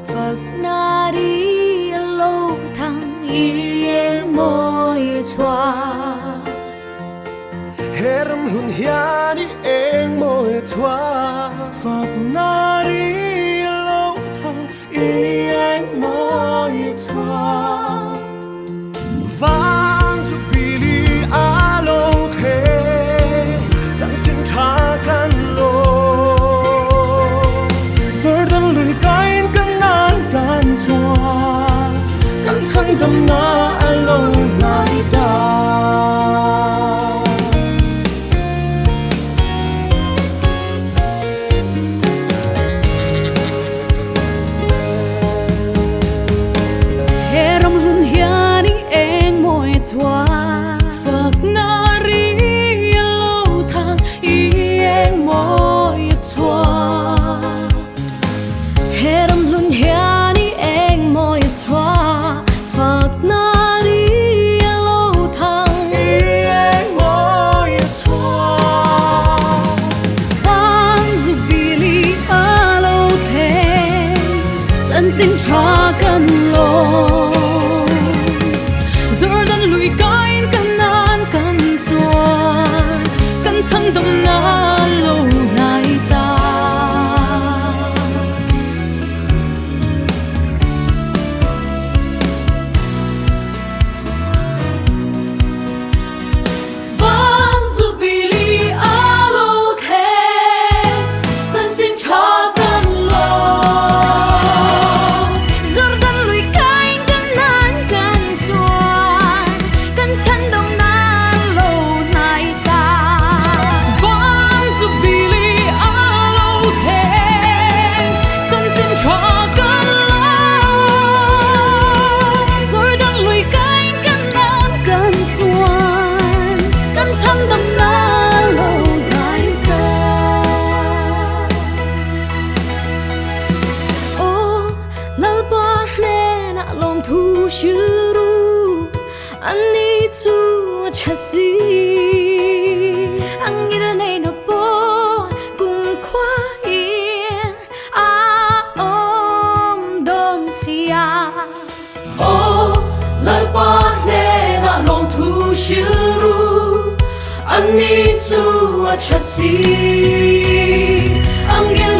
Phật na đi lâu thăng yên môi xoa He Ramhlun hiani eng môi xoa Phật na đi lâu thăng yên môi xoa Vang Jubilee a lâu thế Chẳng chân trả căn lô Rồi đơn lùi cái căn nán căn chua Căn sang tâm na a lâu lại đà Phật na ri lâu thang yên môi xoa He Ramhlun hiani eng môi xoa Phật na ri lâu thang yên môi xoa Vang Jubilee a lâu thế chân chính cha cần lo Thân tâm na lâu nay ta Vang Jubilee a lâu thế chân chính cha cần lo Rồi đơn lùi cái cần nán cần chuan cần thân tâm na lâu nay ta Lawmthu shiru Arini chu chasi Angir nei no po cùng khoa yên om don sia O lalpa ne na Lawmthu shiru Arini chu chasi Angir